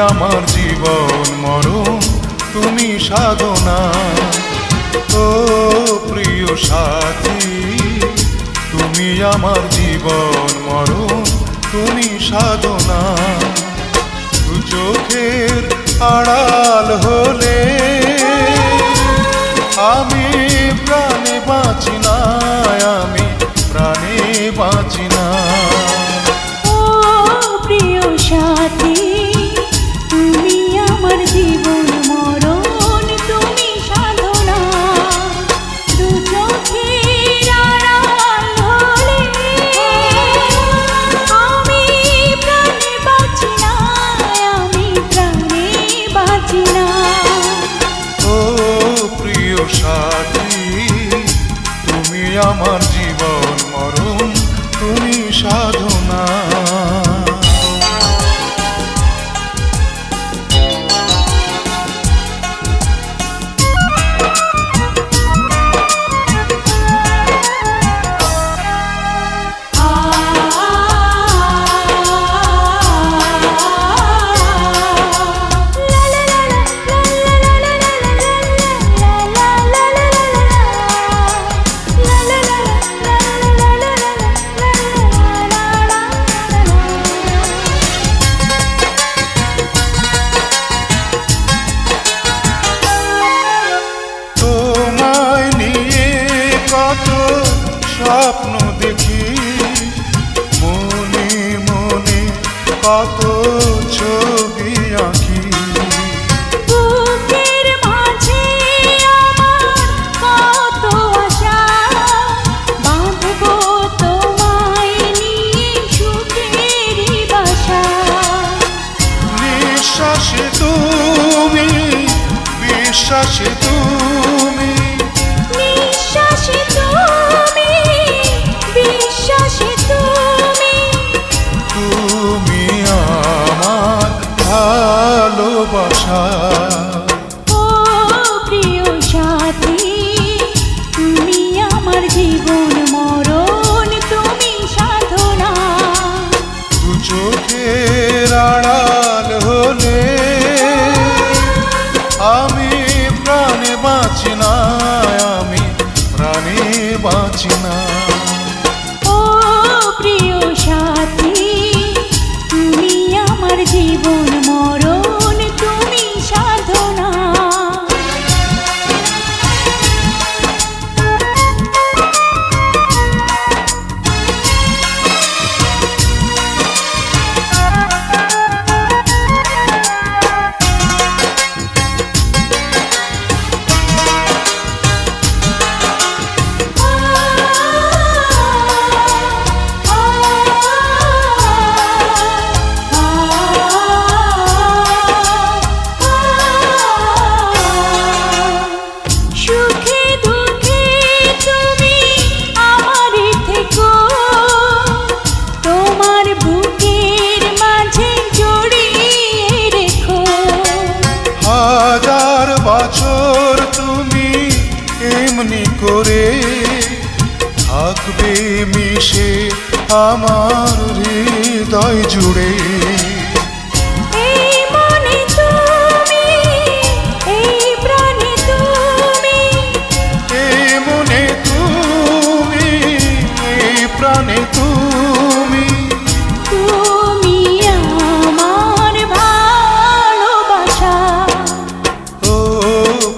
আমার জীবন মরণ তুমি সাধনা। ও প্রিয় সাথী, তুমি আমার জীবন মরণ তুমি সাধনা। দু চোখের আড়াল হলে আমি প্রাণে বাঁচি না, আমি প্রাণে বাঁচি না। ও প্রিয় সাথী, তুমি আমার জীবন মরণ তুমি সাধনা। দু চোখের আড়াল হলে আমি প্রাণে বাঁচি না, আমি প্রাণে বাঁচি না। ও প্রিয় সাথী, তুমি আমার জীবন মরণ তুমি সাধনা। স্বপ্ন দেখি মনে মনে, কত ছবি আঁকি। বুকের মাঝে আমার কত আশা, বাঁধবো তোমায় নিয়ে সুখেরই বাসা। নিঃশ্বাসে তুমি, বিশ্বাসে তুমি, নিঃশ্বাসে তুমি, বিশ্বাসে তুমি, তুমি আমার ভালোবাসা। ও প্রিয় সাথী, তুমি আমার জীবন মরণ তুমি সাধনা। দু চোখের আড়াল হলে আমি প্রাণে বাঁচি না, আমি প্রাণে বাঁচি না। ও প্রিয় সাথী, তুমি আমার জীবন মরণ তুমি সাধনা। সুখে দুঃখে তুমি আমার থেকো, তোমার বুকের মাঝে জড়িয়ে রেখো। হাজার বছর তুমি এমনি করে থাকবে মিশে আমার হৃদয় জুড়ে। এই মনে তুমি, এই প্রাণে তুমি, এই মনে তুমি, এই প্রাণে তুমি, তুমি আমার ভালোবাসা। ও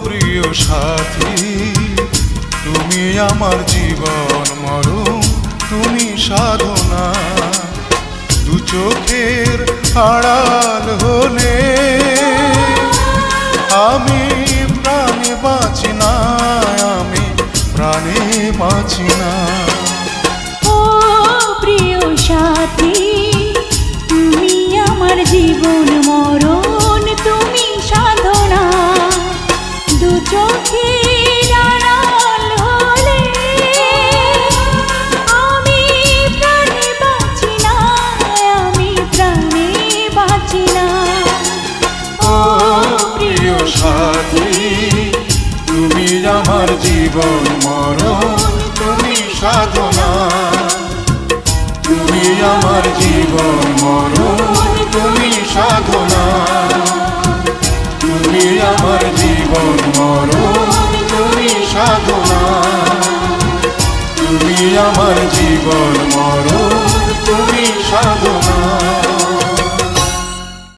প্রিয় সাথী, তুমি আমার জীবন মরণ তুমি সাধনা। দু চোখের আড়াল হলে আমি প্রাণে বাঁচি না, আমি প্রাণে বাঁচি না। ও প্রিয় সাথী, তুমি আমার জীবন মরণ তুমি সাধনা। দু চোখের আড়াল হলে আমি প্রাণে বাঁচি না, আমি প্রাণে বাঁচি না। ও প্রিয় সাথী, তুমি আমার জীবন মরণ তুমি সাধনা। তুমি আমার জীবন মরণ তুমি সাধনা। জীবন মরণ তুমি সাধনা, তুমি আমার জীবন মরণ তুমি সাধনা।